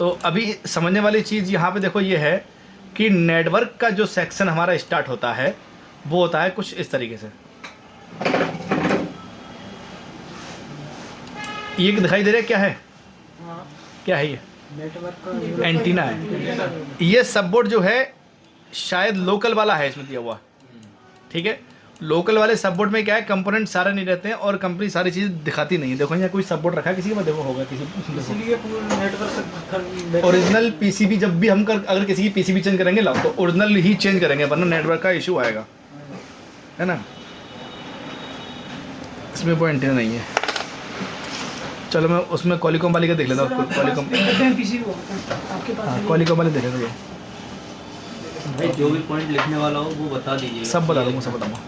तो अभी समझने वाली चीज़ यहाँ पे देखो ये है कि नेटवर्क का जो सेक्शन हमारा स्टार्ट होता है वो होता है कुछ इस तरीके से। ये दिखाई दे रहा है क्या है? क्या है ये? नेटवर्क एंटीना है। ये सबबोर्ड जो है शायद लोकल वाला है इसमें दिया हुआ, ठीक है। लोकल वाले सबबोर्ड में क्या है, कंपोनेंट सारे नहीं रहते हैं और कंपनी सारी चीज़ दिखाती नहीं है। देखो यहाँ कोई सबबोर्ड रखा है किसी में, देखो होगा किसी, इसलिए पूरा नेटवर्क ओरिजिनल पीसीबी जब भी हम अगर किसी की पीसीबी चेंज करेंगे ला तो ओरिजिनल ही चेंज करेंगे, वरना नेटवर्क का इशू आएगा, है ना। इसमें कोई एंटीना नहीं है। चलो मैं उसमें कॉलिकॉम वाली का देख लेता हूँ। कॉलिकॉम, हाँ कॉलिकॉम वाले देख लेता हूँ। भाई जो भी पॉइंट लिखने वाला हो वो बता दीजिए। सब बता दूँगा, सब बताऊँगा।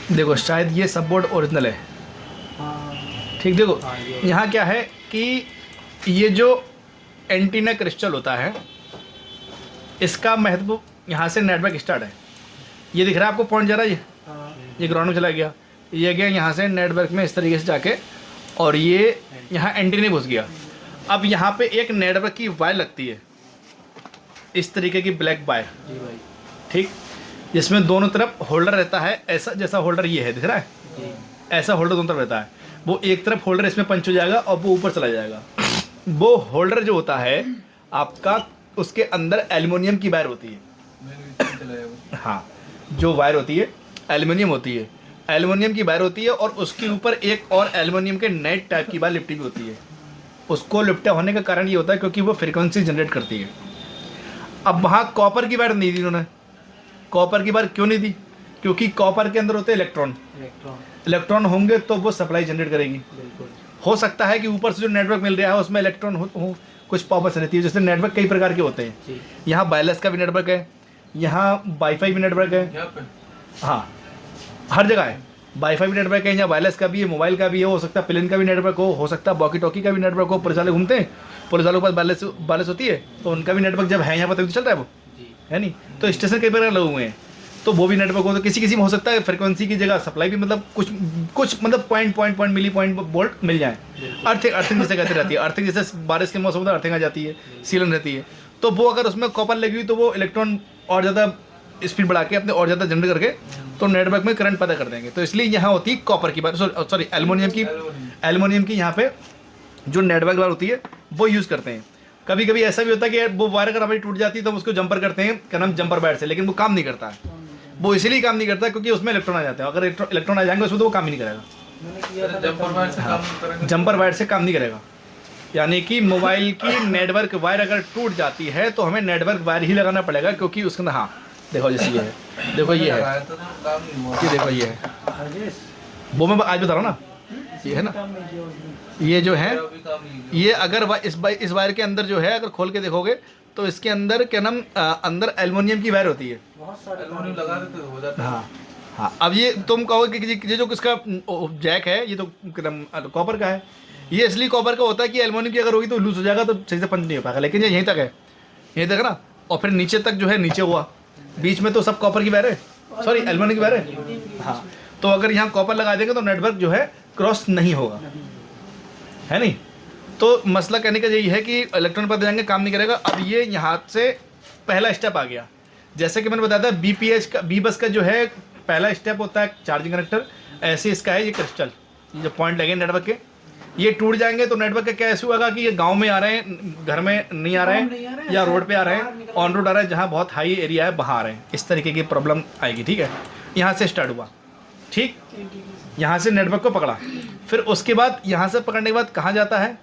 देखो शायद ये सबबोर्ड ओरिजिनल है, ठीक। देखो यहाँ क्या है कि ये जो एंटीना क्रिस्टल होता है इसका महत्व, यहाँ से नेटवर्क स्टार्ट है। ये दिख रहा है आपको पॉइंट जा रहा है, ये ग्राउंड में चला गया, ये गया यहाँ से नेटवर्क में इस तरीके से जाके, और ये यहाँ एंटीना घुस गया। अब यहाँ पे एक नेटवर्क की वायर लगती है, इस तरीके की ब्लैक वायर, ठीक, जिसमें दोनों तरफ होल्डर रहता है। ऐसा जैसा होल्डर ये है, दिख रहा है, ऐसा होल्डर दोनों तरफ रहता है। वो एक तरफ होल्डर इसमें पंच हो जाएगा और वो ऊपर चला जाएगा। वो होल्डर जो होता है आपका, उसके अंदर एल्युमिनियम की वायर होती है। हाँ, जो वायर होती है एल्युमिनियम होती है, एल्युमिनियम की वायर होती है, और उसके ऊपर एक और एल्युमिनियम के नेट टाइप की वायर लिपटी भी होती है। उसको लिपटा होने का कारण ये होता है क्योंकि वो फ्रिक्वेंसी जनरेट करती है। अब वहाँ कॉपर की वायर नहीं दी उन्होंने। कॉपर की वायर क्यों नहीं दी? क्योंकि कॉपर के अंदर होते हैं इलेक्ट्रॉन होंगे तो वो सप्लाई जनरेट करेगी। हो सकता है कि ऊपर से जो नेटवर्क मिल रहा है उसमें इलेक्ट्रॉन हो कुछ पावर से रहती है। जैसे नेटवर्क कई प्रकार के होते हैं, यहाँ वायरलेस का भी नेटवर्क है, यहाँ वाईफाई भी नेटवर्क है, हाँ हर जगह है। वाईफाई भी नेटवर्क है, यहाँ वायरलेस का भी है, मोबाइल का भी है, हो सकता है प्लेन का भी नेटवर्क हो सकता है वॉकी टॉकी का भी नेटवर्क हो। पुलिस वाले घूमते हैं, पुलिस वालों के पास वायरलेस होती है, तो उनका भी नेटवर्क जब है यहाँ पर तभी चल रहा है वो, है नहीं। तो स्टेशन कई प्रकार लगे हुए हैं, तो वो भी नेटवर्क हो, तो किसी में हो सकता है फ्रिक्वेंसी की जगह सप्लाई भी, मतलब कुछ मतलब पॉइंट मिली पॉइंट वोल्ट मिल जाए। अर्थिंग जैसे कहते रहती है, अर्थिंग जैसे बारिश के मौसम में अर्थिंग आ जाती है, सीलन रहती है, तो वो अगर उसमें कॉपर लगी हुई तो वो इलेक्ट्रॉन और ज़्यादा स्पीड बढ़ा के अपने और ज़्यादा जनरेट करके तो नेटवर्क में करंट पैदा कर देंगे। तो इसलिए यहाँ होती है कॉपर की बात, सॉरी एल्युमिनियम की यहाँ पे जो नेटवर्क वायर होती है वो यूज़ करते हैं। कभी कभी ऐसा भी होता है कि वो वायर अगर हमारी टूट जाती है तो हम उसको जंपर करते हैं, क्या नाम, जंपर वायर से, लेकिन वो काम नहीं करता है। वो इसलिए काम नहीं करता क्योंकि उसमें इलेक्ट्रॉन आ जाते हैं। अगर इलेक्ट्रॉन आ जाएंगे उसमें तो वो काम ही नहीं करेगा, जंपर वायर से काम नहीं करेगा। यानी कि मोबाइल की नेटवर्क वायर अगर टूट जाती है तो हमें नेटवर्क वायर ही लगाना पड़ेगा, क्योंकि उसके अंदर, हाँ देखो जैसे ये है, देखो ये है, ये देखो ये है, वो मैं आज बता रहा हूँ ना, ये है ना, ये जो है, ये अगर इस वायर के अंदर जो है अगर खोल के देखोगे तो इसके अंदर क्या नाम, अंदर एल्युमिनियम की वायर होती है। हाँ हाँ, अब ये तुम कहोगे कि ये जो किसका जैक है ये तो कॉपर का है। ये इसलिए कॉपर का होता है कि एल्युमिनियम की अगर होगी तो लूज हो जाएगा, तो सही से पंच नहीं हो पाएगा। लेकिन ये यहीं तक है, यहीं तक ना, और फिर नीचे तक जो है नीचे हुआ, बीच में तो सब कॉपर की वायर है, सॉरी एल्युमिनियम की वायर है। हाँ, तो अगर यहाँ कॉपर लगा देंगे तो नेटवर्क जो है क्रॉस नहीं होगा, है नहीं। तो मसला कहने का यही है कि इलेक्ट्रॉन पर जाएंगे काम नहीं करेगा। अब ये यहाँ से पहला स्टेप आ गया, जैसे कि मैंने बताया था बीपीएच का, बी बस का जो है पहला स्टेप होता है चार्जिंग कनेक्टर, ऐसे इसका है ये क्रिस्टल, ये जो पॉइंट लगे नेटवर्क के, ये टूट जाएंगे तो नेटवर्क का क्या इशू होगा कि ये गांव में आ रहे हैं, घर में नहीं आ रहे हैं, या रोड पे आ रहे हैं, ऑन रोड आ रहे हैं, जहाँ बहुत हाई एरिया है वहाँ आ रहे हैं, इस तरीके की प्रॉब्लम आएगी। ठीक है, यहाँ से स्टार्ट हुआ, ठीक, यहाँ से नेटवर्क को पकड़ा, फिर उसके बाद यहाँ से पकड़ने के बाद कहाँ जाता है,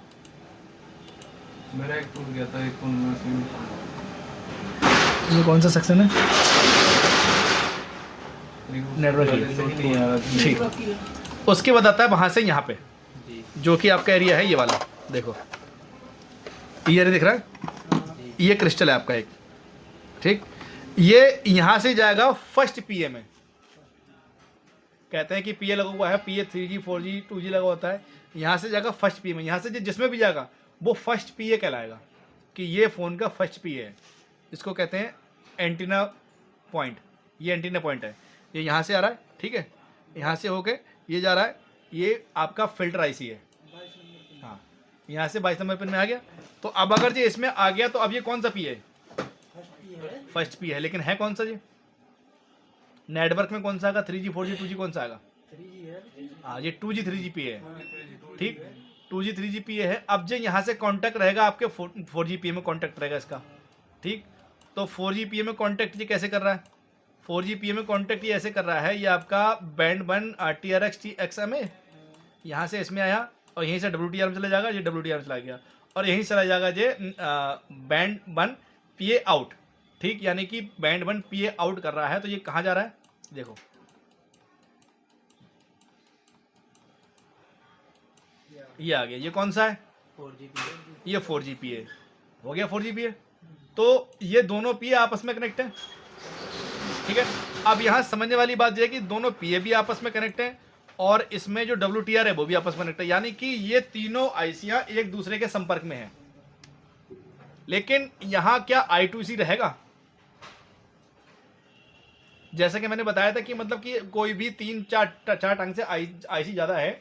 मेरा एक टूट गया था, एक ये कौन सा सेक्शन है, नेटवर्क, ठीक। उसके बाद आता है वहाँ से यहाँ पे, जो कि आपका एरिया है ये वाला, देखो ये दिख रहा है, ये क्रिस्टल है आपका एक, ठीक। ये यहाँ से जाएगा फर्स्ट पीए में, कहते हैं कि पीए लगा हुआ है, पीए 3G 4G 2G लगा होता है, यहाँ से जाएगा फर्स्ट पीए में। यहाँ से जिसमें भी जाएगा वो फर्स्ट पीए कहलाएगा कि ये फ़ोन का फर्स्ट पीए है। इसको कहते हैं एंटीना पॉइंट, ये एंटीना पॉइंट है, ये यहाँ से आ रहा है, ठीक है, यहाँ से होके ये जा रहा है, ये आपका फिल्टर आईसी है। 22 नंबर पिन। हाँ, यहाँ से 22 नंबर पिन में आ गया। तो अब अगर जी इसमें आ गया तो अब ये कौन सा पी है? फर्स्ट पी है। फर्स्ट पी है, लेकिन है कौन सा जी? नेटवर्क में कौन सा आएगा? 3G 4G 2G कौन सा आएगा? 3G है। हाँ, ये 2G 3G पी है, हाँ, ठीक। 2G 3G पी है। अब जो यहाँ से कांटेक्ट रहेगा आपके 4G पी में कांटेक्ट रहेगा इसका, ठीक। तो 4G पी में कांटेक्ट ये कैसे कर रहा है? 4G पी में कांटेक्ट ये ऐसे कर रहा है, ये आपका बैंड 1 TRX TXM है, यहाँ से इसमें आया और यहीं से WTR में चला जाएगा, ये WTR में चला गया और यहीं चला जाएगा ये बैंड 1 PA आउट, ठीक। यानी कि बैंड 1 PA आउट कर रहा है। तो ये कहाँ जा रहा है? देखो, ये आ गया। ये कौन सा है? 4G ये 4G पी है, हो गया 4G पी है। तो ये दोनों पी आपस में कनेक्ट हैं, ठीक है। अब यहाँ समझने वाली बात यह है कि दोनों पी भी आपस में कनेक्ट हैं और इसमें जो WTR है वो भी आपस में कनेक्ट है, यानी कि ये तीनों आईसियां एक दूसरे के संपर्क में हैं। लेकिन यहाँ क्या I2C रहेगा? जैसे कि मैंने बताया था कि मतलब कि कोई भी 3-4 टंग से आईसी ज़्यादा है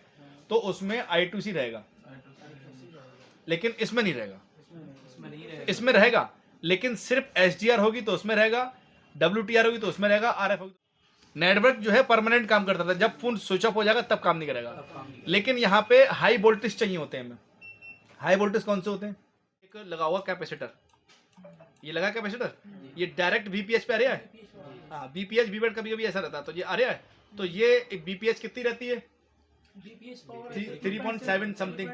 तो उसमें I2C रहेगा, लेकिन इसमें नहीं रहेगा। इसमें नहीं रहेगा। इसमें रहेगा, लेकिन सिर्फ SDR होगी तो उसमें रहेगा, WTR होगी तो उसमें रहेगा, RF होगी। नेटवर्क जो है परमानेंट काम करता था, जब फोन स्विच ऑफ हो जाएगा तब काम नहीं करेगा। लेकिन यहाँ पे हाई वोल्टेज चाहिए होते हैं हमें। हाई वोल्टेज कौन से होते हैं? एक लगा हुआ कैपेसिटर, ये लगा कैपेसिटर, ये डायरेक्ट VPH पे आ रहा है। हाँ, VPH VBAT कभी कभी ऐसा रहता है, तो ये आ रहा है। तो ये VPH कितनी रहती है? 3.7 समथिंग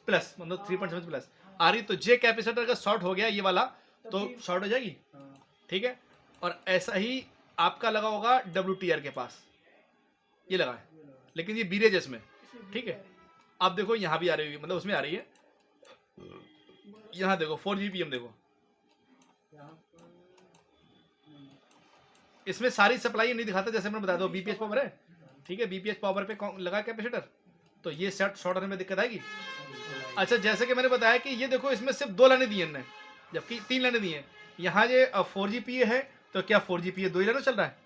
प्लस, मतलब 3.7 प्लस आ रही। तो जे कैपेसिटर का शॉर्ट हो गया ये वाला तो शॉर्ट हो जाएगी, ठीक है। और ऐसा ही आपका लगा होगा WTR के पास, ये लगा है, लेकिन ये बीरेज इसमें, ठीक है। आप देखो यहाँ भी आ रही होगी, मतलब उसमें आ रही है। यहाँ देखो 4G PM देखो, इसमें सारी सप्लाई नहीं दिखाता, जैसे मैंने बता दो BPH पावर है, ठीक है। BPH पावर पे लगा कैपेसिटर, तो ये शॉर्ट होने में दिक्कत आएगी। अच्छा, जैसे कि मैंने बताया कि ये देखो इसमें सिर्फ 2 लाइनें दी हैं, जबकि 3 लाइनें दी हैं। यहाँ ये 4G PA है, तो क्या 4G PA 2 ही लाइनों चल रहा है?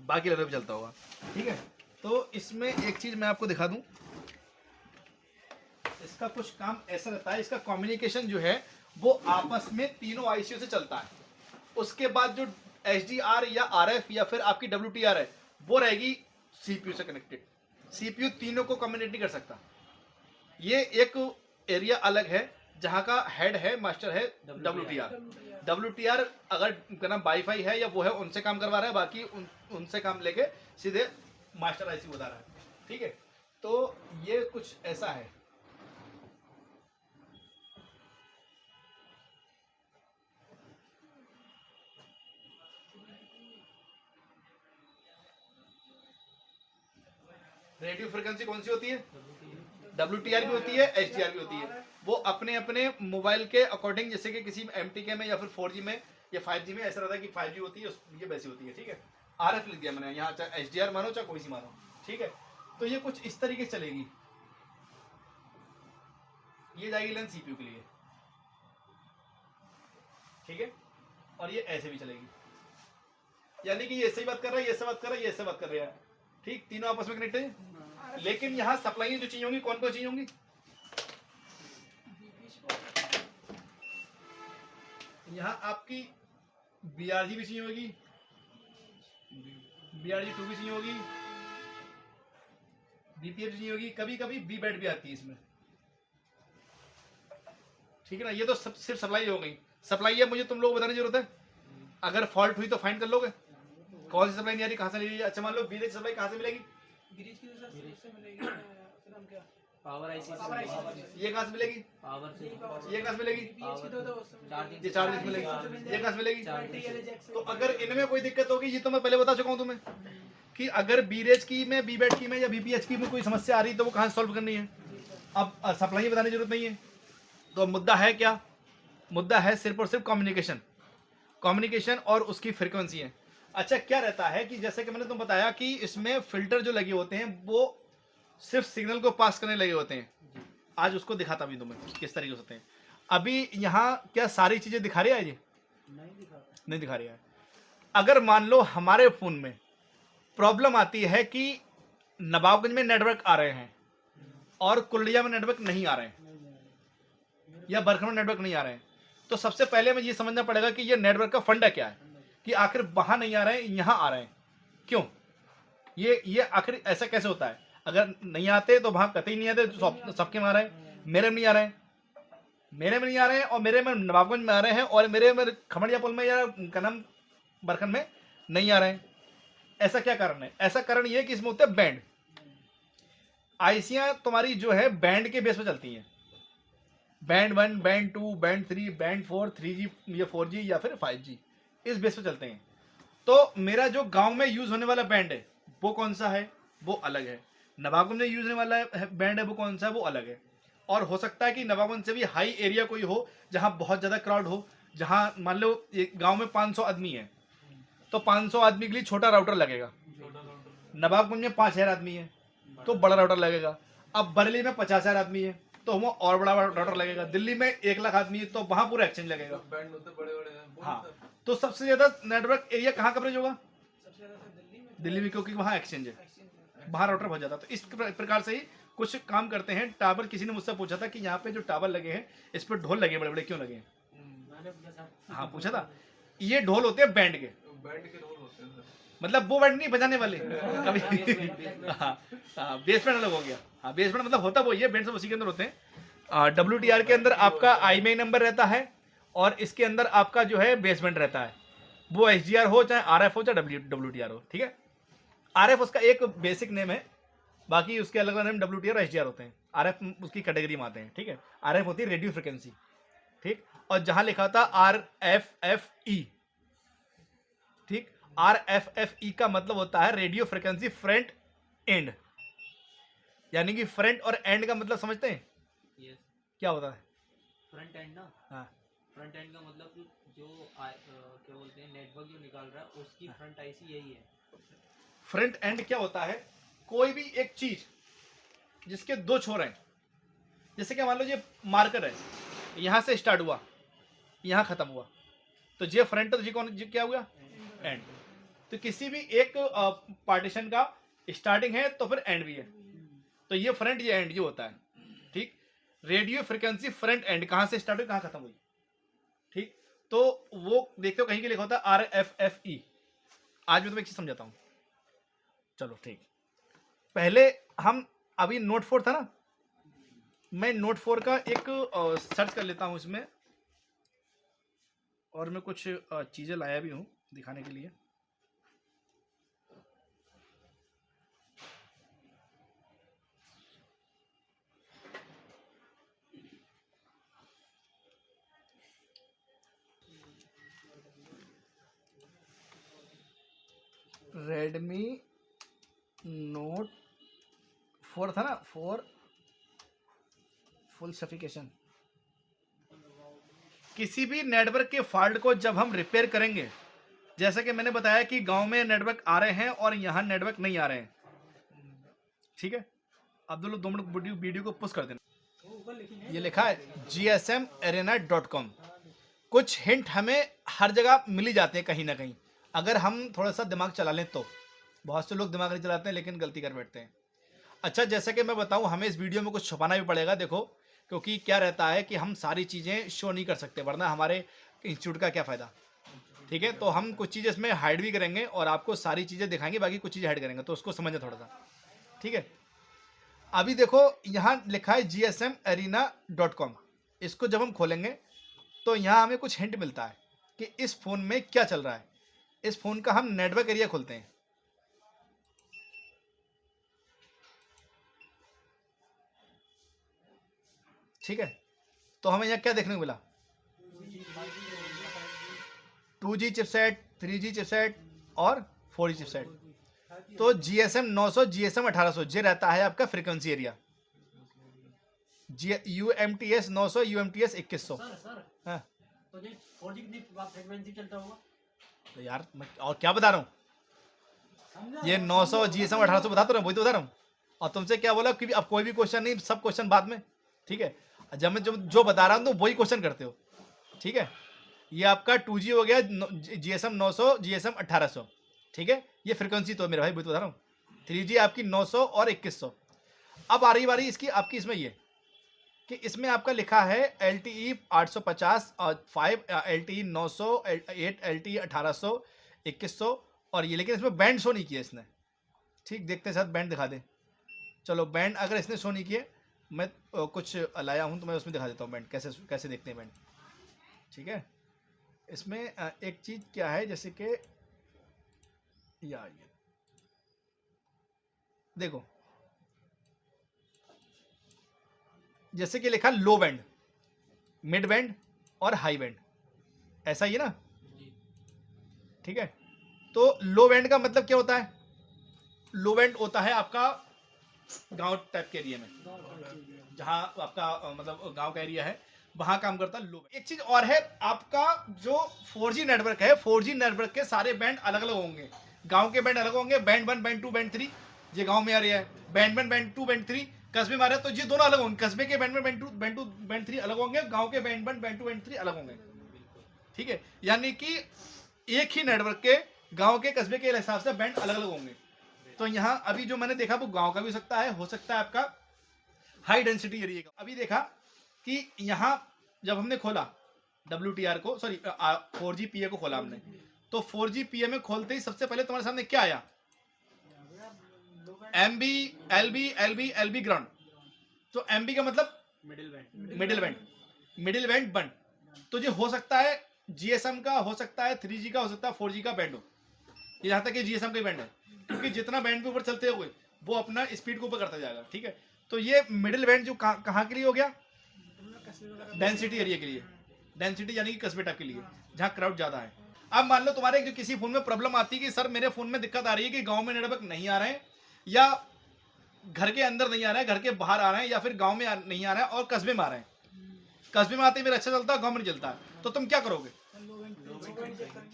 बाकी लाइनों पे चलता होगा, ठीक है। तो इसमें एक चीज मैं आपको दिखा दूं, इसका कुछ काम ऐसा रहता है, इसका कम्युनिकेशन जो है वो आपस में तीनों आईसीयू से चलता है। उसके बाद जो HDR या RF या फिर आपकी WTR है वो रहेगी CPU से कनेक्टेड। CPU तीनों को कम्युनिकेट नहीं कर सकता। ये एक एरिया अलग है जहाँ का हेड है, मास्टर है WTR अगर कहना वाईफाई है या वो है उनसे काम करवा रहा है, बाकी उनसे काम लेके सीधे मास्टर आईसी बता रहा है, ठीक है। तो ये कुछ ऐसा है। रेडियो फ्रिक्वेंसी कौन सी होती है? WTR भी होती है, HDR भी होती है। वो अपने अपने मोबाइल के अकॉर्डिंग, जैसे कि किसी MTK में या फिर 4G में या 5G में ऐसा रहता है कि 5G होती है, ये वैसी होती है, ठीक है। RF लिख दिया मैंने यहाँ, चाहे HDR मानो चाहे कोई सी मानो, ठीक है। तो ये कुछ इस तरीके से चलेगी, ये जाएगी लाइन CPU के लिए, ठीक है। और ये ऐसे भी चलेगी, यानी कि ये ऐसे ही बात कर रहा है, ये ऐसे बात कर रहा है, ये ऐसे बात कर रहा है, ठीक। तीनों आपस में कनेक्ट है। लेकिन यहाँ सप्लाई जो चाहिए होंगी, कौन कौन चाहिए होंगी? यहाँ आपकी BRG भी चाहिए होगी, BRG2 भी चाहिए होगी, BPF भी चाहिए होगी, कभी कभी VBAT भी आती है इसमें, ठीक है ना। ये तो सिर्फ सप्लाई हो गई। सप्लाई है, मुझे तुम लोग बताने की जरूरत है। अगर फॉल्ट हुई तो फाइंड कर लोगे कौन सी सप्लाई नहीं आ रही, कहाँ से ले रही है। अच्छा, मान लो बीरेज सप्लाई कहाँ से मिलेगी? पावर आईसी ये कहाँ से मिलेगी? पावर से ये कहाँ से मिलेगी? ये चार्जिंग मिलेगी। ये कहाँ से मिलेगी? तो अगर इनमें कोई दिक्कत होगी, ये तो मैं पहले बता चुका हूँ तुम्हें कि अगर बीरेज की में, बीबैट की में या BPH की में कोई समस्या आ रही तो वो कहाँ से सॉल्व करनी है। अब सप्लाई बताने की जरूरत नहीं है। तो मुद्दा है क्या? मुद्दा है सिर्फ और सिर्फ कम्युनिकेशन और उसकी फ्रीक्वेंसी है। अच्छा, क्या रहता है कि जैसे कि मैंने तुम बताया कि इसमें फिल्टर जो लगे होते हैं वो सिर्फ सिग्नल को पास करने लगे होते हैं। आज उसको दिखाता भी तुम्हें किस तरीके से होते हैं। अभी यहाँ क्या सारी चीजें दिखा रही है जी? नहीं दिखा रही है। अगर मान लो हमारे फोन में प्रॉब्लम आती है कि नवाबगंज में नेटवर्क आ रहे हैं और कुल्डिया में नेटवर्क नहीं आ रहे हैं, या बरखड़ में नेटवर्क नहीं आ रहे हैं, तो सबसे पहले हमें ये समझना पड़ेगा कि ये नेटवर्क का फंडा क्या है, कि आखिर वहाँ नहीं आ रहे हैं, यहाँ आ रहे हैं, क्यों? ये आखिर ऐसा कैसे होता है? अगर नहीं आते तो वहाँ कतई नहीं आते, तो सबके में आ रहे हैं, मेरे में नहीं आ रहे हैं, मेरे में नहीं आ रहे हैं, और मेरे में नवाबगंज में आ रहे हैं, और मेरे में खमड़िया पुल में या कनम बरखड़ में नहीं आ रहे हैं। ऐसा क्या कारण है? ऐसा कारण ये है कि इसमें होते हैं बैंड। आईसियाँ तुम्हारी जो है बैंड के बेस पे चलती हैं, band 1, band 2, band 3, band 4, 3G या 4G या फिर 5G, इस बेस पे चलते हैं। तो मेरा जो गांव में यूज होने वाला बैंड है वो कौन सा है, वो अलग है। नवाबगंज में यूज होने वाला बैंड है वो कौन सा है, वो अलग है। और हो सकता है कि नवाबगंज से भी हाई एरिया कोई हो जहां बहुत ज़्यादा क्राउड हो, जहां मान लो एक गांव में 500 आदमी है तो 500 आदमी के लिए छोटा राउटर लगेगा। नवाबगंज में 5000 आदमी है तो बड़ा राउटर लगेगा। अब बरेली में 50,000 आदमी है तो वहाँ और बड़ा राउटर लगेगा। दिल्ली में 1 लाख आदमी है तो वहाँ पूरा एक्सचेंज लगेगा। बैंड होते बड़े बड़े हैं। हाँ, तो सबसे ज़्यादा नेटवर्क एरिया कहाँ कवरेज होगा? सबसे ज़्यादा तो दिल्ली में। दिल्ली में, क्योंकि वहाँ एक्सचेंज है, एक्सचेंज है। बाहर राउटर बहुत ज़्यादा। तो इस प्रकार से ही कुछ काम करते हैं। टावर, किसी ने मुझसे पूछा था कि यहाँ पे जो टावर लगे हैं इस पर ढोल लगे बड़े बड़े, क्यों लगे हैं? मैंने पूछा था। हाँ, पूछा था। ये ढोल होते हैं बैंड के, बैंड के रोल होते हैं सर। मतलब वो बैंड नहीं बजाने वाले कभी। हाँ, बेस बैंड अलग हो गया। हाँ, बेस बैंड मतलब होता वो ये बैंड सब उसी के अंदर होते हैं। WTR के अंदर आपका IMEI नंबर रहता है और इसके अंदर आपका जो है बेस बैंड रहता है। वो SDR हो चाहे RF हो चाहे WTR हो, ठीक है। RF उसका एक बेसिक नेम है, बाकी उसके अलग अलग नेम WTR और SDR होते हैं। RF उसकी कैटेगरी में आते हैं, ठीक है। RF होती है रेडियो फ्रिक्वेंसी, ठीक। और जहां लिखा होता RFFE, ठीक, RFFE का मतलब होता है रेडियो फ्रिक्वेंसी फ्रंट एंड, यानी कि फ्रंट और एंड का मतलब समझते हैं यस, क्या होता है? फ्रंट एंड ना, हाँ, फ्रंट एंड का मतलब जो क्या बोलते हैं, नेटवर्क जो निकाल रहा है उसकी फ्रंट आईसी यही है। फ्रंट एंड क्या होता है? कोई भी एक चीज जिसके 2 छोर हैं, जैसे कि मान लो ये मार्कर है, यहां से स्टार्ट हुआ यहां खत्म हुआ, तो ये फ्रंट और जी क्या हुआ? एंड। तो किसी भी एक पार्टीशन का स्टार्टिंग है तो फिर एंड भी है, तो ये फ्रंट ये एंड ये होता है, ठीक। रेडियो फ्रिक्वेंसी फ्रंट एंड कहां से स्टार्ट हुई कहां खत्म हुई, ठीक। तो वो देखते हो कहीं के लिखा होता है RFFE। आज मैं तुम्हें एक चीज समझाता हूं, चलो ठीक। पहले हम अभी नोट 4 था ना, मैं नोट 4 का एक सर्च कर लेता हूं इसमें, और मैं कुछ चीजें लाया भी हूं दिखाने के लिए। रेडमी नोट 4 था ना, 4 फुल सफिकेशन। किसी भी नेटवर्क के फॉल्ट को जब हम रिपेयर करेंगे, जैसा कि मैंने बताया कि गांव में नेटवर्क आ रहे हैं और यहाँ नेटवर्क नहीं आ रहे हैं, ठीक है। अब 2 मिनट वीडियो को पुश कर देना। वो ऊपर लिखी है। ये लिखा है GSMarena.com। कुछ हिंट हमें हर जगह मिल ही जाते हैं कहीं ना कहीं, अगर हम थोड़ा सा दिमाग चला लें तो। बहुत से लोग दिमाग नहीं चलाते हैं लेकिन गलती कर बैठते हैं। अच्छा, जैसे कि मैं बताऊं, हमें इस वीडियो में कुछ छुपाना भी पड़ेगा, देखो, क्योंकि क्या रहता है कि हम सारी चीज़ें शो नहीं कर सकते, वरना हमारे इंस्टीट्यूट का क्या फ़ायदा, ठीक है। तो हम कुछ चीज़ें इसमें हाइड भी करेंगे और आपको सारी चीज़ें दिखाएंगे, बाकी कुछ चीज़ें हाइड करेंगे, तो उसको समझें थोड़ा सा, ठीक है। अभी देखो यहाँ लिखा है GSMarena.com। इसको जब हम खोलेंगे तो यहाँ हमें कुछ हिंट मिलता है कि इस फ़ोन में क्या चल रहा है। इस फ़ोन का हम नेटवर्क एरिया खोलते हैं, ठीक है। तो हमें यहाँ क्या देखने को मिला? 2G चिपसेट, 3G चिपसेट और 4G चिपसेट। तो GSM 900, GSM 1800 ये रहता है आपका frequency area. UMTS 900, UMTS 2100। Sir हाँ, तो ये 4G कितनी फ्रीक्वेंसी चलता होगा? तो यार मैं और क्या बता रहा हूँ, समझा? ये 900 GSM 1800 बता रहा हूँ, वही तो बता रहा हूँ। और तुमसे क्या बोला कि अब कोई भी क्वेश्चन नहीं, सब क्वेश्चन बाद में, ठीक है। जब मैं जो बता रहा हूँ तो वही क्वेश्चन करते हो, ठीक है। ये आपका 2G हो गया, GSM 900, GSM 1800, ठीक है। ये फ्रीक्वेंसी तो मेरा भाई वही तो बता रहा हूँ, 3G आपकी 900 और 2100। अब आ रही बारी इसकी आपकी इसमें ये कि इसमें आपका लिखा है LTE 850 और 5 LTE 900 8 LTE 1800 2100 और ये, लेकिन इसमें बैंड शो नहीं किया इसने। ठीक, देखते हैं साथ बैंड दिखा दे। चलो बैंड अगर इसने शो नहीं किए, मैं कुछ लाया हूँ तो मैं उसमें दिखा देता हूँ बैंड कैसे कैसे देखते हैं बैंड। ठीक है, इसमें एक चीज़ क्या है, जैसे कि ये देखो, जैसे कि लिखा लो बैंड, मिड बैंड और हाई बैंड, ऐसा ही है ना। ठीक है, तो लो बैंड का मतलब क्या होता है? लो बैंड होता है आपका गांव टाइप के एरिया में, जहां आपका मतलब गांव का एरिया है, वहां काम करता है लो। एक चीज और है, आपका जो 4G नेटवर्क है, 4G नेटवर्क के सारे बैंड अलग अलग होंगे। गांव के बैंड अलग होंगे, बैंड 1 बैंड 2 बैंड 3 ये गांव में आ रहा है, बैंड 1 बैंड 2 बैंड 3 कस्बे में आ रहा है, तो ये दोनों अलग होंगे। कस्बे के बैंड 1 बैंड 2 बैंड 2 बैंड 3 अलग होंगे, गांव के बैंड 1 बैंड 2 बैंड 3 अलग होंगे। ठीक है, यानी कि एक ही नेटवर्क के गांव के कस्बे के हिसाब से बैंड अलग अलग होंगे। तो यहाँ अभी जो मैंने देखा वो गांव का भी हो सकता है आपका हाई डेंसिटी एरिया का। अभी देखा कि यहाँ जब हमने खोला WTR को, सॉरी 4G PA को खोला हमने, तो 4G PA में खोलते ही सबसे पहले तुम्हारे सामने क्या आया? MB LB LB LB ground. तो MB का मतलब मिडिल बैंड बंड। तो ये हो सकता है GSM का, हो सकता है 3G का, हो सकता है 4G का बैंड हो। ये जहाँ तक कि GSM का ही बैंड है, क्योंकि जितना बैंड के ऊपर चलते हुए वो अपना स्पीड को ऊपर करता जाएगा। ठीक है, तो ये मिडिल बैंड जो कहाँ के लिए हो गया? डेंसिटी एरिया के लिए, डेंसिटी यानी कि कस्बे टाइप के लिए, जहाँ क्राउड ज़्यादा है। अब मान लो तुम्हारे जो किसी फोन में प्रॉब्लम आती है कि सर मेरे फोन में दिक्कत आ रही है कि गांव में नेटवर्क नहीं आ रहे हैं, या घर के अंदर नहीं आ रहा है, घर के बाहर आ रहे हैं, या फिर गांव में नहीं आ रहा है और कस्बे में आ रहे हैं। कस्बे में आते ही मेरा अच्छा चलता है, गांव में नहीं चलता है, तो तुम क्या करोगे?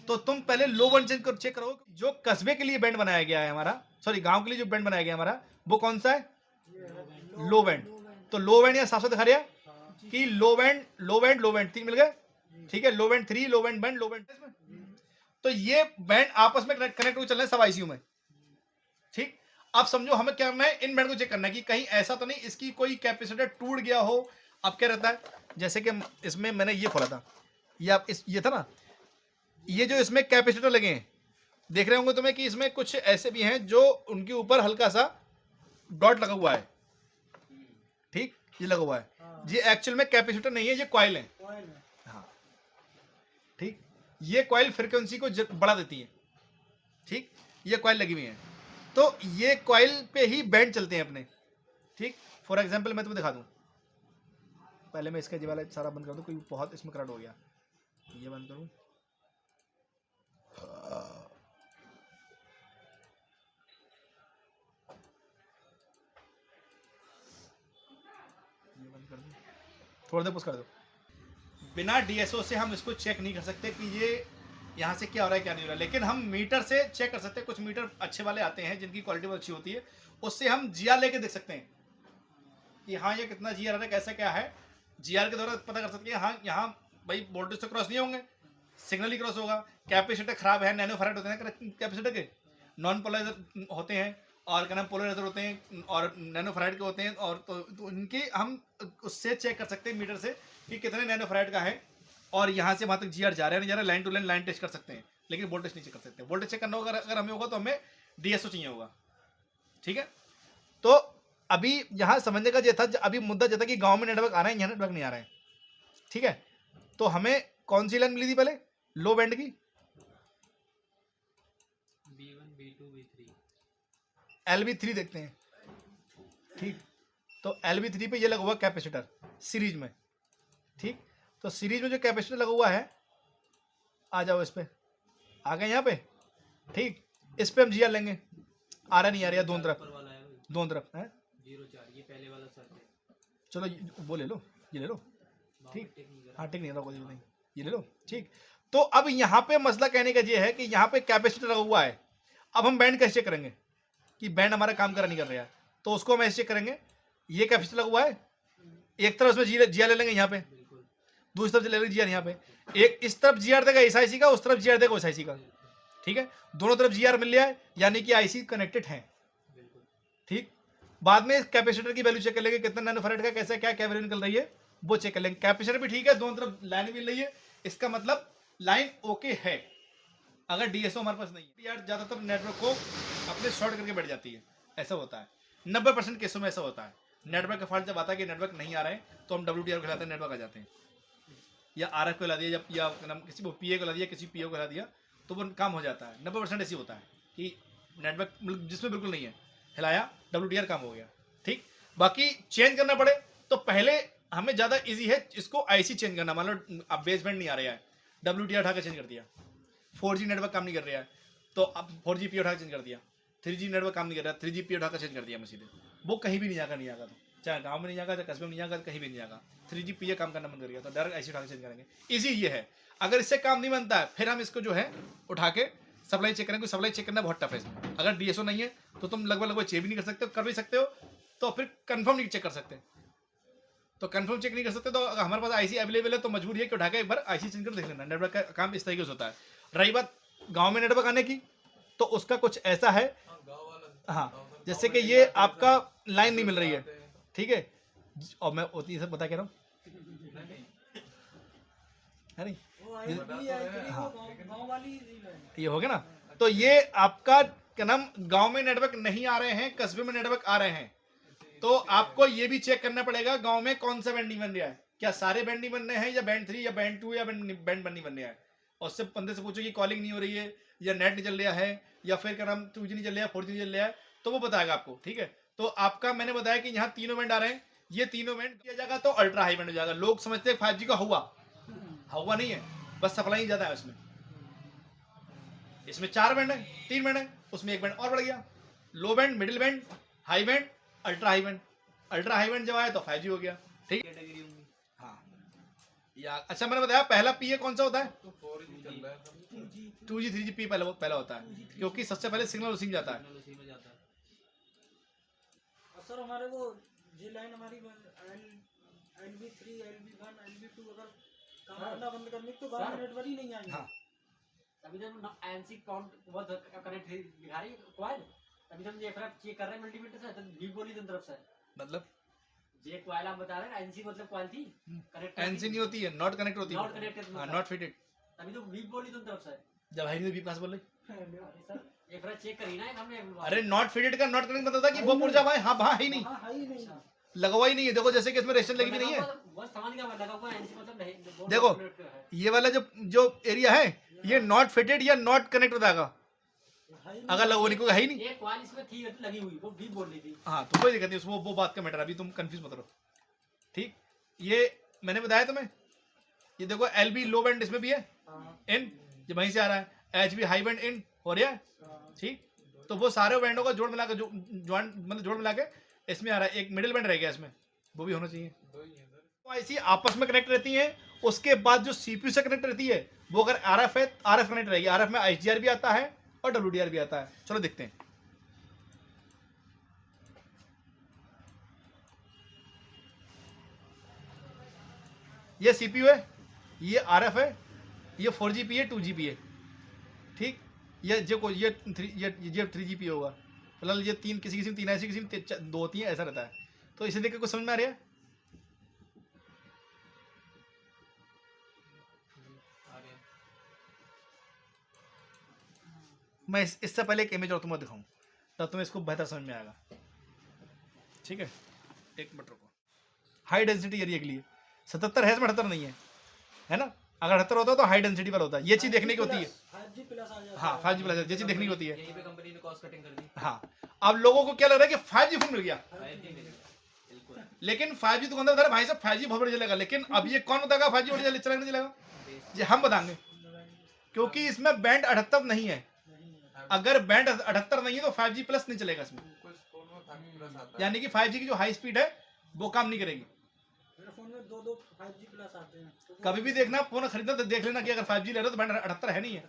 तो तुम पहले लो बैंड चेक करो। जो कस्बे के लिए बैंड बनाया गया है हमारा, सॉरी गांव के लिए जो बैंड बनाया गया हमारा, वो कौन सा है? लो बैंड। तो लो बैंड यहाँ साफ साफ दिखा रहा है कि लो बैंड 3 मिल गए। ठीक है, लो बैंड 3, लो बैंड लो बैंड। तो ये बैंड आपस में कनेक्ट हो चल रहे हैं सब ICU में। ठीक, अब समझो हमें क्या करना है, इन बैंड को चेक करना है कि कहीं ऐसा तो नहीं इसकी कोई कैपेसिटर टूट गया हो। अब क्या रहता है, जैसे कि इसमें मैंने ये खोला था, ये था ना, ये जो इसमें कैपेसिटर लगे हैं, देख रहे होंगे तुम्हें कि इसमें कुछ ऐसे भी हैं जो उनके ऊपर हल्का सा डॉट लगा हुआ है। ठीक, ये लगा हुआ है, ये एक्चुअल में कैपेसिटर नहीं है, ये कॉइल है। हाँ, ठीक, ये कॉइल फ्रीक्वेंसी को बढ़ा देती है। ठीक, ये कॉइल लगी हुई है, तो ये कॉइल पे ही बैंड चलते हैं अपने। ठीक, फॉर एग्जांपल मैं तुम्हें दिखा दूं, पहले मैं इसका ये वाला सारा बंद कर दूं, कोई बहुत इसमें करंट हो गया, ये बंद करूं। ये बंद कर दो, थोड़ी देर पुश कर दो। बिना DSO से हम इसको चेक नहीं कर सकते कि ये यहाँ से क्या हो रहा है क्या नहीं हो रहा है, लेकिन हम मीटर से चेक कर सकते हैं। कुछ मीटर अच्छे वाले आते हैं जिनकी क्वालिटी बहुत अच्छी होती है, उससे हम GR लेके देख सकते हैं कि हाँ ये कितना GR आ रहा है, कैसा क्या है। GR के द्वारा पता कर सकते हैं हाँ यहाँ भाई वोल्टेज तो क्रॉस नहीं होंगे, सिग्नल ही क्रॉस होगा। कैपेसिटर खराब है, नैनो फैराड होते हैं कैपेसिटर के, नॉन पोलराइजर होते हैं और क्या नाम पोलराइजर होते हैं, और नैनो फैराड के होते हैं। और तो इनके हम उससे चेक कर सकते हैं मीटर से कि कितने नैनो फैराड का है, और यहाँ से वहाँ तक GR जा रहा है नहीं जा रहा है, लाइन टू लाइन टेस्ट कर सकते हैं, लेकिन वोल्टेज नहीं चेक कर सकते। वोल्टेज चेक करना होगा अगर हमें होगा तो हमें DSO चाहिए होगा। ठीक है, तो अभी यहाँ समझने का ये था, अभी मुद्दा ये था कि गाँव में नेटवर्क आ रहा है, यहाँ नेटवर्क नहीं आ रहा है। ठीक है, तो हमें कौन सी लाइन मिली थी पहले? लो बैंड की B1 B2 B3 LB3 देखते हैं। ठीक, तो LB3 पे ये लगा हुआ कैपेसिटर सीरीज में। ठीक, तो सीरीज में जो कैपेसिटर लगा हुआ है, आ जाओ इस पे, आ गए यहाँ पे। ठीक, इस पे हम GR लेंगे, आ रहा नहीं आ रहा दोनों तरफ है 04, ये पहले वाला सर है। चलो वो ले लो, ये ले लो। ठीक, हाँ ठीक नहीं रहा, नहीं ये ले लो। ठीक, तो अब यहाँ पे मसला कहने का ये है कि यहाँ पे कैपेसिटर लगा हुआ है। अब हम बैंड कैसे चेक करेंगे कि बैंड हमारा काम कर रहा नहीं कर रहा है? तो उसको हम ऐसे चेक करेंगे, ये कैपेसिटर लगा हुआ है, एक तरफ उसमें GR ले लेंगे यहाँ पे, दूसरी तरफ से ले लेंगे GR यहाँ पे। एक इस तरफ GR देगा इस IC का, उस तरफ GR देगा उस IC का। ठीक है, दोनों तरफ GR मिल लिया है, यानी कि IC कनेक्टेड है। ठीक, बाद में कैपेसिटर की वैल्यू चेक कर लेंगे कितना नैनोफैराड का कैसे क्या क्या वैल्यू निकल रही है वो चेक कर लेंगे। कैपेसिटर भी ठीक है, दोनों तरफ लाइन मिल रही है, इसका मतलब लाइन ओके है। अगर डीएसओ हमारे पास नहीं है यार, ज़्यादातर नेटवर्क को अपने शॉर्ट करके बैठ जाती है, ऐसा होता है 90% केसों में ऐसा होता है। नेटवर्क का फॉल्ट जब आता है कि नेटवर्क नहीं आ रहे हैं तो हम WDR को हिलाते हैं, नेटवर्क आ जाते हैं, या RF को हिला दिया या किसी को PA को हिला दिया, किसी PO को हिला दिया तो वो काम हो जाता है। 90% ऐसी होता है कि नेटवर्क जिसमें बिल्कुल नहीं है हिलाया WDR काम हो गया। ठीक, बाकी चेंज करना पड़े तो पहले हमें ज़्यादा ईजी है इसको IC चेंज करना। मान लो अब बेसबैंड नहीं आ रहा है, WDR उठा के चेंज कर दिया। 4G नेटवर्क काम नहीं कर रहा है तो अब 4GP उठा के चेंज कर दिया। 3G नेटवर्क काम नहीं कर रहा है, 3GP उठा के चेंज कर दिया मैं सीधे, वो कहीं भी नहीं जाएगा, नहीं आएगा तो चाहे गाँव में नहीं जाएगा, चाहे कस्बे में नहीं जाएगा, कहीं भी नहीं जाएगा। 3GP काम करना बंद कर गया तो डायरेक्ट IC उठा के चेंज करेंगे। ईजी ये है। अगर इससे काम नहीं बनता है फिर हम इसको जो है उठा के सप्लाई चेक करेंगे। सप्लाई चेक करना बहुत टफ है इसमें। अगर DSO नहीं है तो तुम लगभग चेक भी नहीं कर सकते, कर भी सकते हो तो फिर कंफर्म नहीं चेक कर सकते। तो कंफर्म चेक नहीं कर सकते तो अगर हमारे पास IC अवेलेबल है तो मजबूरी है कि उठा के एक बार IC चेंज कर देख लेना। नेटवर्क का काम इस तरीके से होता है। रही बात गाँव में नेटवर्क आने की तो उसका कुछ ऐसा है, हाँ, जैसे कि ये आपका लाइन नहीं मिल रही है, ठीक है, और मैं उतनी सब बता कह रहा हूँ है नहीं, ये हो गया ना। तो ये आपका क्या नाम, गांव में नेटवर्क नहीं आ रहे हैं, कस्बे में नेटवर्क आ रहे हैं, तो आपको ये भी चेक करना पड़ेगा गांव में कौन सा बैंड नहीं बन रहा है। क्या सारे बैंड नहीं बन रहे हैं, या बैंड 3 या बैंड 2 या बैंड नहीं बन रहा है। और उससे बंदे से पूछो कि कॉलिंग नहीं हो रही है, या नेट नहीं चल रहा है, या फिर क्या नाम 2G नहीं चल रहा है, 4G नहीं चल रहा है, तो वो बताएगा आपको। ठीक है, तो आपका मैंने बताया कि यहाँ तीनों बैंड आ रहे हैं, ये तीनों बैंड किया जाएगा तो अल्ट्रा हाई बैंड हो जाएगा। लोग समझते हैं 5G का हुआ नहीं है, बस सप्लाई ज़्यादा है उसमें। इसमें 4 बैंड है, 3 बैंड है, उसमें 1 बैंड और बढ़ गया। लो band, middle band, high band, ultra high band. Ultra high band जब आया तो 5G हो गया। ठीक है, हाँ या अच्छा मैंने बताया पहला PA कौन सा होता है, 2G 3GP पहला होता है, क्योंकि सबसे पहले सिग्नल उसी में जाता है। सर हमारे वो जी लाइन हमारी LB3 LB1 LB2 अगर काम करना बंद करने तो गाँव में नेटवर्क ही नहीं आएंगे। हाँ, अभी जब एनसी काउंट बहुत कनेक्ट दिखा रही क्वाइल, अभी हम ये चेक कर रहे हैं मल्टीमीटर से, तो भी बोली दोनों तरफ से, मतलब ये क्वाइल आप बता रहे हैं एनसी मतलब क्वाइल थी कनेक्ट, NC नहीं होती है, नॉट कनेक्ट होती है, नॉट कनेक्टेड, हाँ, नॉट फिटेड। अभी तो वीक बोली दोनों तरफ से। जब हाई नहीं तो वीक कहाँ से बोल रही? अरे सर एक बार चेक करी ना हमने। अरे नॉट फिटेड का नॉट कनेक्ट मतलब था कि वो पुर्जा भाई हाँ वहाँ ही नहीं, लगवा ही नहीं है। देखो जैसे कि इसमें रेजिस्टेंस लगी भी नहीं है। बस समझ गया मैं, लगा हुआ एनसी मतलब नहीं। देखो ये वाला जो एरिया है ये नॉट फिटेड या नॉट कनेक्ट बताएगा, अगर लगवाने को है ही नहीं। एक क्वाइल इसमें थी लगी हुई, वो भी बोल रही थी। हाँ तो कोई दिक्कत नहीं, वो बात का मैटर, अभी तुम कंफ्यूज मत रहो। ठीक, ये मैंने बताया तुम्हें, ये देखो LB लो बैंड इसमें भी है इन, ये वहीं से आ रहा है, HB हाई बैंड इन हो रहा है। ठीक, तो वो सारे बैंडों का जोड़ मिला के जोड़ मिला के इसमें आ रहा है। एक मिडिल बैंड रह गया इसमें, वो भी होना चाहिए। तो ऐसी आपस में कनेक्ट रहती हैं। उसके बाद जो CPU से कनेक्ट रहती है वो अगर RF है, RF कनेक्ट रहेगी। RF में HDR भी आता है और WDR भी आता है। चलो देखते हैं। ये CPU है, ये RF है, ये 4GP है, 2GP है। ठीक, ये 3GP होगा। फिलहाल ये 3 किसी में 3 ऐसी, किसी में 2 होती है, ऐसा रहता है। तो इसे देखकर कुछ समझ में आ रहा है? मैं इससे पहले एक इमेज और तुम्हें दिखाऊं तब तुम्हें इसको बेहतर समझ में आएगा। ठीक है, एक मिनट रुको। हाई डेंसिटी एरिया के लिए 77 है, इसमें 78 नहीं है ना। अगर 78 होता तो हाई डेंसिटी वाला होता है। ये चीज देखने की होती है। 5G प्लस आ जाता है। हाँ 5G प्लस, ये चीज देखने की होती है। यहीं पे कंपनी ने कॉस्ट कटिंग कर दी। हाँ, अब लोगों को क्या लग रहा है कि 5G फोन मिल गया, बिल्कुल। लेकिन 5G दुकानदार बता रहे भाई साहब 5G बहुत बढ़िया चलेगा, लेकिन अब ये कौन बताएगा 5G बढ़िया चलेगा नहीं चलेगा? ये हम बताएंगे, क्योंकि इसमें बैंड 78 नहीं है। अगर बैंड 78 नहीं है तो 5G प्लस नहीं चलेगा इसमें, यानी कि 5G की जो हाई स्पीड है वो काम नहीं करेगी। मेरे फोन में 2 5G प्लस आते हैं। कभी भी देखना फोन खरीदना तो देख लेना कि अगर 5G ले रहे हो तो बैंड 78 है नहीं है।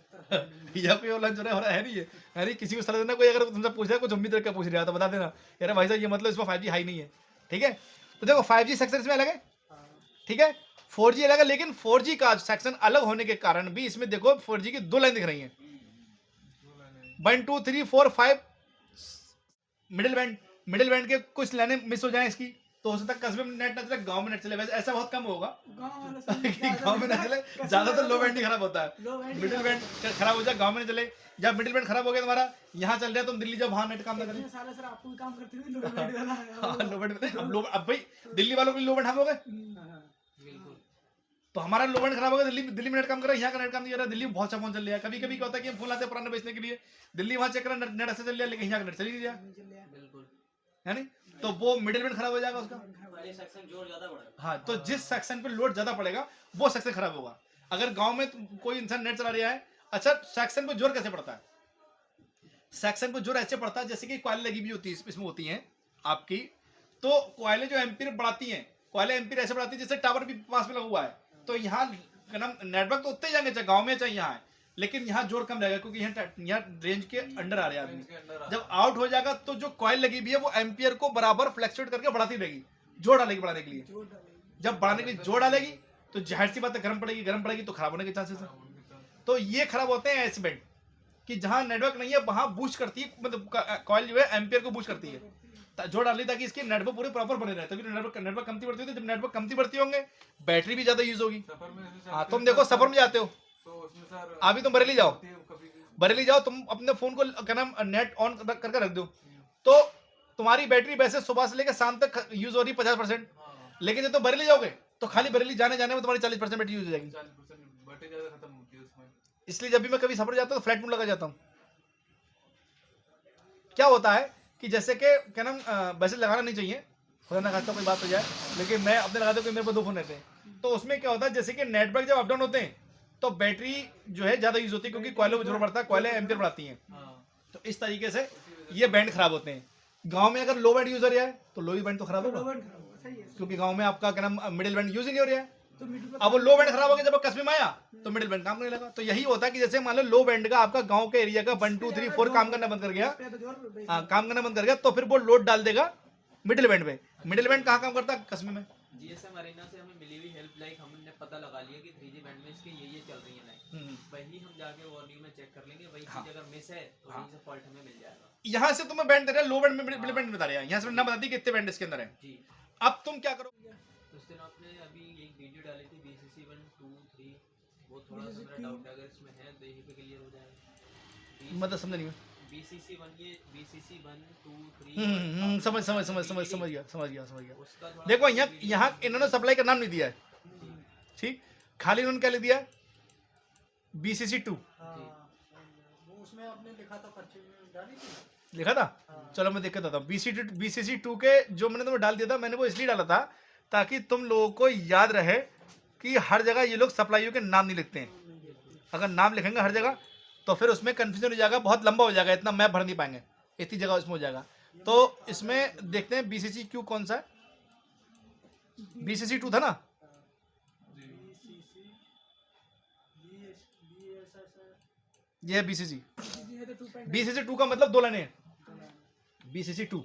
या कोई ऑनलाइन जो हो रहा है नहीं है। अरे किसी को सलाह देना, कोई अगर तुमसे पूछ रहा है, कुछ उम्मीद रख के पूछ रहा है तो बता देना यार भाई साहब ये मतलब इसमें 5G हाई नहीं है। ठीक है, तो देखो 5G सेक्शन इसमें अलग है, ठीक है, 4G अलग है, लेकिन 4G का सेक्शन अलग होने के कारण भी इसमें देखो 4G की 2 लाइन दिख रही हैं, 1 2 3 4 5 मिडिल बैंड, मिडिल बैंड के कुछ लाइनें मिस हो जाए इसकी, तो हो सकता है कस्बे में नेट ना चले, गांव में नेट चले। वैसे ऐसा बहुत कम होगा गाँव वालों कि गांव में ना चले, ज्यादातर लो बैंड ही खराब होता है। लो बैंड ही मिडिल बैंड खराब हो जाए, गांव में नहीं चले। जब मिडिल बैंड खराब हो गया तुम्हारा, यहाँ चल रहा है, तुम दिल्ली जाओ, वहां नेट काम ना करे। इतने सालों से आपको भी काम करते हुए लो बैंड वाला है। हाँ, लो बैंड अब भाई दिल्ली वालों के लिए लो बैंड हम हो गए, बिल्कुल। तो हमारा लो बैंड खराब हो गया, दिल्ली में नेट काम कर रहा है, यहाँ का नेट काम नहीं कर रहा है। दिल्ली में बहुत अच्छा फोन चल रहा है। कभी कभी क्या होता है कि हम फोन लाते हैं पुराने बेचने के लिए, दिल्ली वहां चेक करा नेट अच्छा चल रहा है, लेकिन यहाँ का नेट चल ही नहीं रहा, बिल्कुल। है नहीं? तो वो मिडिल बैंड खराब हो जाएगा उसका। वाले सेक्शन जोर ज्यादा बढ़ेगा। हाँ, तो जिस सेक्शन पे लोड ज्यादा पड़ेगा वो सेक्शन खराब होगा। अगर गांव में कोई इंसान नेट चला रहा है, अच्छा सेक्शन पे जोर कैसे पड़ता है? सेक्शन पे जोर ऐसे पड़ता है जैसे कि कॉइल लगी हुई होती है, इसमें होती हैं आपकी, तो कॉइलें जो एम्पीयर बढ़ाती हैं, कॉइलें एम्पीयर ऐसे बढ़ाती है जैसे टावर भी पास में लगा हुआ है। तो यहाँ नेटवर्क तो उतने जाएंगे, चाहे गाँव में चाहे यहाँ है, लेकिन यहाँ जोर कम रहेगा क्योंकि यहाँ रेंज के अंडर आ रहे हैं आदमी। जब आउट हो जाएगा तो जो कॉइल लगी हुई है वो एम्पियर को बराबर फ्लैक्चुएट करके बढ़ाती रहेगी, जोर डालेगी बढ़ाने के लिए। जब बढ़ाने के लिए जोर डालेगी तो जाहिर सी बात है गर्म पड़ेगी तो खराब होने के चांसेस है। तो ये खराब होते हैं ऐसे बैंड कि जहां नेटवर्क नहीं है वहां बूस्ट करती है, मतलब कॉइल जो है एम्पियर को बूस्ट करती है, जोर डाली ताकि इसके नेटवर्क पूरे प्रॉपर बने रहे। तभी नेटवर्क कमती बढ़ती होती है। जब नेटवर्क कमती बढ़ती होंगे बैटरी भी ज्यादा यूज होगी। हाँ, तुम देखो सफर में जाते हो, अभी तुम बरेली जाओ, तुम अपने फोन को क्या नाम नेट ऑन करके रख दो, तो तुम्हारी बैटरी वैसे सुबह से लेकर शाम तक यूज हो रही है 50%, लेकिन जब तुम बरेली जाओगे तो खाली बरेली जाने में तुम्हारी 40% बैटरी यूज हो जाएगी। इसलिए जब भी मैं कभी सफर जाता हूँ तो फ्लाइट मोड लगा जाता हूँ। क्या होता है कि जैसे कि क्या नाम वैसे लगाना नहीं चाहिए, खुदा ना खास्ता कोई बात हो जाए, लेकिन मैं अपने लगाता हूँ, मेरे पास 2 फोन रहते हैं, तो उसमें क्या होता है जैसे कि नेटवर्क जब अपडाउन होते हैं तो बैटरी जो है ज्यादा यूज होती है क्योंकि कॉइलों में जोर पड़ता है, कॉइलें एम्पियर बढ़ाती हैं। तो इस तरीके से ये बैंड खराब होते हैं। गांव में अगर लो बैंड यूज हो रहा है तो लो बैंड तो खराब होगा क्योंकि गांव में आपका क्या नाम मिडिल बैंड यूज ही नहीं हो रहा है। अब वो लो बैंड खराब हो गया, जब कस्बे में आया तो मिडिल बैंड काम नहीं लगा। तो यही होता है कि जैसे मान लो लो बैंड का आपका गांव के एरिया का 1 2 3 4 काम करना बंद कर गया, काम करना बंद कर गया, तो फिर वो लोड डाल देगा मिडिल बैंड पे। मिडिल बैंड कहाँ काम करता है? कस्बे में। जीएसएम अरेना से हमें मिली हुई हेल्प लाइक हमने पता लगा लिया कि 3G बैंड में इसके ये चल रही है लाइन, वही हम जाके वार्निंग में चेक कर लेंगे, वही चीज अगर मिस है तो वहीं से फॉल्ट हमें मिल जाएगा। यहाँ से तुम्हें बैंड दे रहा है, लो बैंड में मिडिल बैंड बता रहा है, यहाँ से ना बताती कितने बैंड इसके अंदर है। जी। अब तुम क्या करोगे? उस दिन आपने अभी एक वीडियो डाली थी BCC 1 2 3, वो थोड़ा सा मेरा डाउट है, अगर इसमें है तो यही पे क्लियर हो जाएगा। मतलब समझ नहीं। BCC 1 ये BCC 1 2 3 समझ गया। देखो यहाँ इन्होंने सप्लाई का नाम नहीं दिया है, ठीक, खाली इन्होंने क्या ले दिया BCC 2 वो उसमें आपने लिखा था, पर्ची में डाली थी, लिखा था। चलो मैं देख के बताता हूँ। BCC 2 के जो मैंने तुम्हें डाल दिया था, मैंने वो इसलिए डाला था ताकि तुम लोगों को याद रहे कि हर जगह ये लोग सप्लाइयों के नाम नहीं लिखते हैं। अगर नाम लिखेंगे हर जगह तो फिर उसमें कंफ्यूजन हो जाएगा, बहुत लंबा हो जाएगा, इतना मैप भर नहीं पाएंगे, इतनी जगह उसमें हो जाएगा। तो इसमें देखते हैं BCC Q कौन सा है। BCC 2 था ना, ये है BCC। BCC 2 का मतलब 2 लाइनें हैं, BCC 2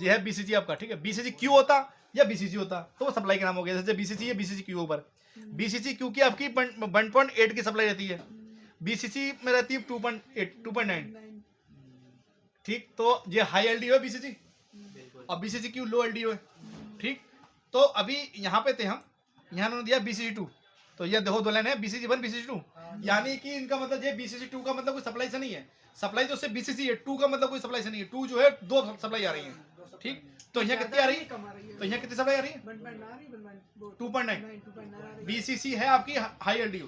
ये है BCC आपका, ठीक है। BCC Q होता या BCC होता तो वो सप्लाई का नाम हो गया, जैसे BCC है BCC Q ऊपर। BCC Q की आपकी 1.8 की सप्लाई रहती है, BCC में रहती है 2.8 2.9, ठीक। तो ये हाई LDO है BCC और BCC Q लो LDO है, ठीक। तो अभी यहाँ पे थे हम, यहाँ उन्होंने दिया BCC 2, तो ये देखो 2 लाइन है BCC 1 BCC 2, यानी कि इनका मतलब ये BCC 2 का मतलब कोई सप्लाई से नहीं है, सप्लाई तो सिर्फ BCC है, 2 का मतलब कोई सप्लाई से नहीं है, 2 जो है 2 सप्लाई आ रही है, ठीक। तो यहाँ कितनी आ रही है? तो यहाँ कितनी सप्लाई आ रही है? 2.9। BCC है आपकी हाई LDO,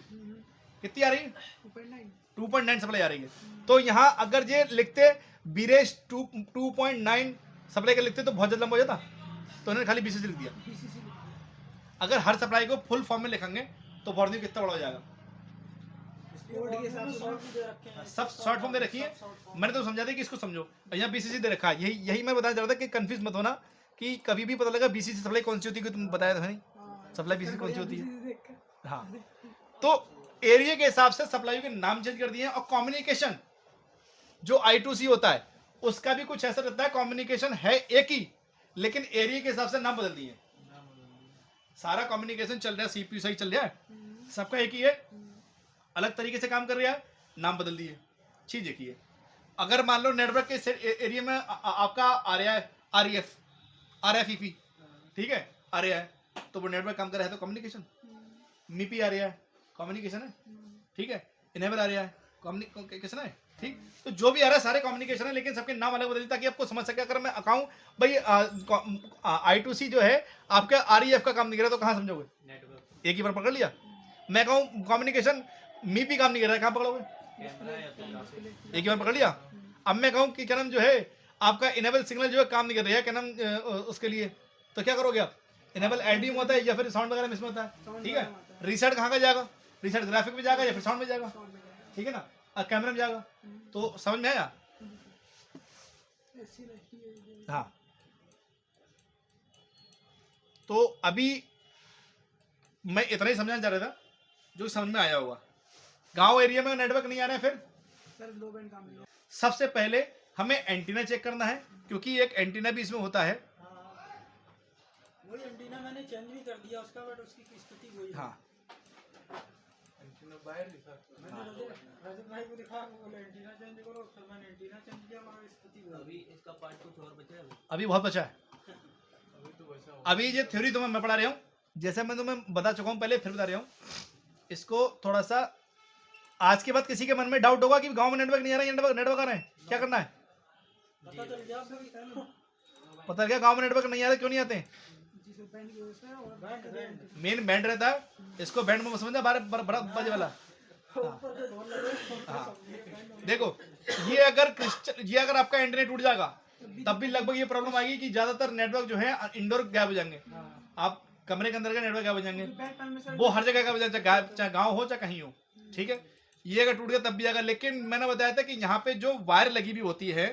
कितनी आ रही है? 2.9 सप्लाई आ रही है। तो यहाँ अगर ये लिखते बीरेश 2.9 सप्लाई का लिखते तो बहुत ज्यादा लंबा हो जाता, तो उन्होंने खाली BCC लिख दिया। अगर हर सप्लाई को फुल फॉर्म में लिखेंगे तो वार्निंग कितना बड़ा हो जाएगा। सब शॉर्ट फॉर्म दे रखी है, मैंने तो समझा दिया कि इसको समझो। यहाँ BCC दे रखा है, यही मैं बताना चाह रहा था कि कंफ्यूज मत होना कि कभी भी पता लगा BCC सप्लाई कौन सी होती है, तुम बताया था नहीं सप्लाई BCC कौन सी होती है। हाँ, तो एरिया के हिसाब से सप्लाई के नाम चेंज कर दिए हैं। और कम्युनिकेशन जो I2C होता है उसका भी कुछ ऐसा रहता है, कम्युनिकेशन है एक ही लेकिन एरिया के हिसाब से नाम बदल दिए। सारा कम्युनिकेशन चल रहा है, CPU सही चल रहा है, सबका एक ही है, अलग तरीके से काम कर रहा है, नाम बदल दिए। चीज एक ही है। अगर मान लो नेटवर्क के एरिया में आपका आ रहा है RFEP, ठीक है, आ रहा है, तो वो नेटवर्क काम कर रहा है, तो कम्युनिकेशन। MIPI आ रहा है, कम्युनिकेशन है, ठीक है, इनेबल आ रहा है, कम्युनिकेशन है, ठीक। तो जो भी आ रहा है सारे कम्युनिकेशन है, लेकिन सबके नाम अलग बदल ताकि आपको समझ सके। अगर मैं कहूँ भाई I2C जो है आपका REF का काम नहीं कर रहा, तो कहाँ समझोगे? नेटवर्क एक ही बार पकड़ लिया। मैं कहूँ कम्युनिकेशन MIPI काम नहीं कर रहा है, कहाँ पकड़ोगे? कैमरा या तो ग्राफिक। एक ही बार पकड़ लिया। अब मैं कहूँ कि क्या नाम जो है आपका इनेबल सिग्नल जो है काम नहीं कर रही है, क्या नाम उसके लिए, तो क्या करोगे आप? इनेबल एलडी में होता है या फिर साउंड वगैरह में इसमें होता है, ठीक है। रीसेट कहाँ का जाएगा? रीसेट ग्राफिक में जाएगा या फिर साउंड में जाएगा, ठीक है ना, और कैमरा में जाएगा। तो समझ में आया? हाँ, तो अभी मैं इतना ही समझाना चाह रहा था जो समझ में आया होगा। गांव एरिया में नेटवर्क नहीं आ रहा है, फिर सर लो बैंड काम नहीं। सबसे पहले हमें एंटीना चेक करना है, क्योंकि एक एंटीना भी इसमें होता है। वही एंटीना मैंने चेंज भी कर दिया उसका, बट उसकी स्थिति वही है। हाँ, एंटीना बाहर ही था। मैंने रजत भाई को दिखा, बोले एंटीना चेंज करो, फिर मैंने एंटीना चेंज किया, मगर स्थिति वही। अभी इसका पार्ट कुछ और बचा है अभी बहुत बचा है। अभी तो वैसा हो। अभी ये थ्योरी तुम्हें मैं पढ़ा रहा हूँ, जैसे मैं तुम्हें बता चुका हूँ पहले, फिर बता रहा हूँ। इसको थोड़ा सा आज के बाद किसी के मन में डाउट होगा कि गांव में नेटवर्क नहीं आ रहा है, नेटवर्क आ रहा है, क्या करना है? पता चल गया फिर पता क्या गांव में नेटवर्क नहीं आ रहा, क्यों नहीं आते हैं? जिसे बैंड की वजह से और बैंड मेन बैंड रहता है, इसको बैंड में समझना, 12 बजे वाला। ऊपर से ढोल लगे। हाँ, देखो ये अगर आपका एंटीना टूट जाएगा तब भी लगभग ये प्रॉब्लम आएगी कि ज्यादातर नेटवर्क जो है इंडोर गायब हो जाएंगे। आप कमरे के अंदर का नेटवर्क गायब हो जाएंगे, वो हर जगह गायब हो जाएगा, चाहे गाँव हो चाहे कहीं हो, ठीक है। ये अगर टूट गया तब भी जाएगा। लेकिन मैंने बताया था कि यहाँ पे जो वायर लगी हुई होती है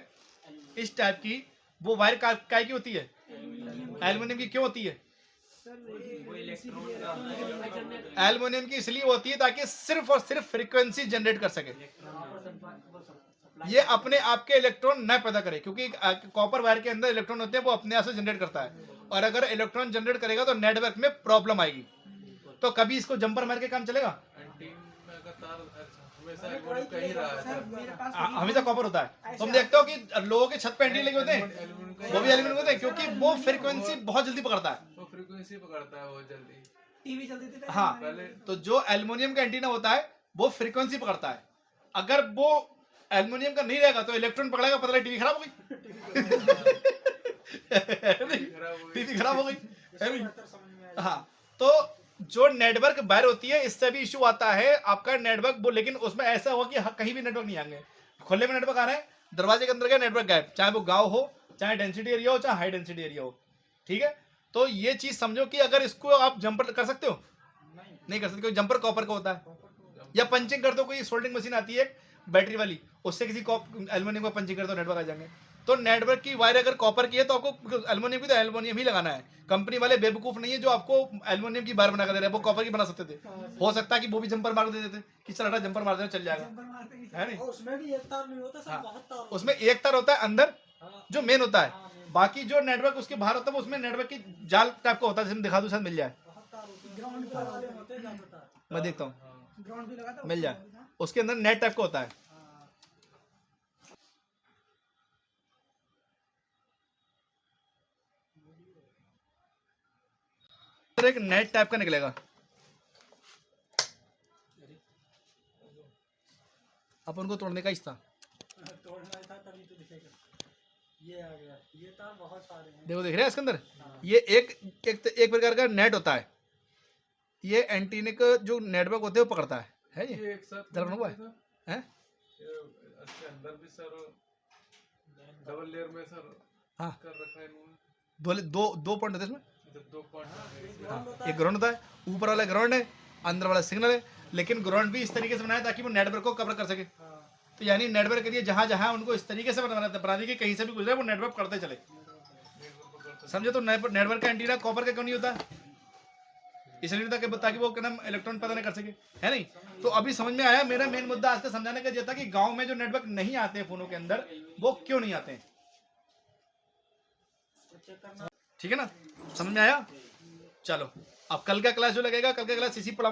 इस टाइप की, वो वायर काय की होती है? एल्युमिनियम की। क्यों होती है? वो इलेक्ट्रॉन का एल्युमिनियम की इसलिए होती है ताकि सिर्फ और सिर्फ फ्रीक्वेंसी जनरेट कर सके, ये अपने आप के इलेक्ट्रॉन न पैदा करे, क्योंकि कॉपर वायर के अंदर इलेक्ट्रॉन होते हैं, वो अपने आप से जनरेट करता है, और अगर इलेक्ट्रॉन जनरेट करेगा तो नेटवर्क में प्रॉब्लम आएगी। तो कभी इसको जंपर मार के काम चलेगा? एंटीना का तार हमेशा एल्युमिनियम का ही रहा है। मेरे पास हमेशा कॉपर होता है। तुम देखते हो कि लोगों के छत पे एंटीना लगे होते हैं, एल्युमिनियम का वो भी एल्युमिनियम होते हैं, क्योंकि वो फ्रीक्वेंसी बहुत जल्दी पकड़ता है। वो फ्रीक्वेंसी पकड़ता है बहुत जल्दी। टीवी चलती थी हाँ, पहले तो जो एल्युमिनियम का एंटीना होता है वो फ्रीक्वेंसी पकड़ता है। अगर वो एल्युमिनियम का नहीं रहेगा तो इलेक्ट्रॉन पकड़ेगा, पता लगे टीवी खराब हो गई। खराब हो गई। टीवी खराब हो गई, है नहीं? बेहतर समझ में आया। हाँ, तो जो नेटवर्क वायर होती है इससे भी इशू आता है आपका नेटवर्क वो, लेकिन उसमें ऐसा हुआ कि कहीं भी नेटवर्क नहीं आएंगे। खुले में नेटवर्क आ रहे हैं, दरवाजे के अंदर का नेटवर्क गायब, चाहे वो गांव हो, चाहे डेंसिटी एरिया हो, चाहे हाई डेंसिटी एरिया हो, ठीक है। तो ये चीज समझो कि अगर इसको आप जंपर कर सकते हो, नहीं कर सकते, क्योंकि जंपर कॉपर का होता है। या पंचिंग कर दो, कोई सोल्डिंग मशीन आती है बैटरी वाली, उससे किसी एल्युमिनियम को पंचिंग कर दो, नेटवर्क आ जाएंगे। तो नेटवर्क की वायर अगर कॉपर की है तो आपको एल्युमिनियम की तो एल्युमिनियम ही लगाना है। कंपनी वाले बेवकूफ नहीं है जो आपको एल्युमिनियम की वायर बना कर दे रहे हैं, वो कॉपर की बना सकते थे। हो सकता है कि वो भी जंपर मार दे देते कि चल हटा जंपर मार देना चल जाएगा, है नहीं? और उसमें भी एक तार नहीं होता सर, हाँ। बहुत तार उसमें एक तार होता है अंदर हाँ। जो मेन होता है, हाँ, main। बाकी जो नेटवर्क उसके बाहर होता है वो उसमें नेटवर्क की जाल टाइप का होता है, जिसमें दिखा दूं शायद मिल जाए, बहुत तार होते हैं। ग्राउंड पे वाले होते हैं, क्या पता है। मैं देखता हूँ ग्राउंड भी लगाता है, मिल जाए। उसमें हाँ। उसके अंदर नेट टाइप का होता है। हाँ। एक नेट टाइप का निकलेगा, अपन को तोड़ने का हिस्सा। तोड़ना था तभी तो दिखेगा। ये आ गया, ये तार बहुत सारे हैं। देखो, देख रहे हैं इसके अंदर, ये एक प्रकार का नेट होता है। ये एंटीने का जो नेटवर्क होते हैं वो पकड़ता है ये एक साथ जरा हुआ है, हैं? इसके अंदर भी सर डबल लेयर में सर हाँ, कर रखा है इन्होंने। दो पॉइंट होते हैं इसमें। दो पॉइंट हाँ, एक ग्राउंड होता है, ऊपर वाला ग्राउंड है, अंदर वाला सिग्नल है, लेकिन ग्राउंड भी इस तरीके से बनाया ताकि वो नेटवर्क को कवर कर सके। तो यानी नेटवर्क के लिए जहां जहां उनको इस तरीके से बना दी कि कहीं से भी गुजरे वो नेटवर्क करते चले, समझे? तो नेटवर्क का एंटीना कॉपर का क्यों नहीं होता? इसलिए नहीं होता ताकि वो क्या नाम इलेक्ट्रॉन पैदा नहीं कर सके, है नहीं? तो अभी समझ में आया। मेरा मेन मुद्दा आज का समझाने का ये था कि गांव में जो नेटवर्क नहीं आते फोनों के अंदर वो क्यों नहीं आते हैं, ठीक है ना? समझ में आया? चलो, अब कल का क्लास जो लगेगा, कल का क्लास इसी पढ़ा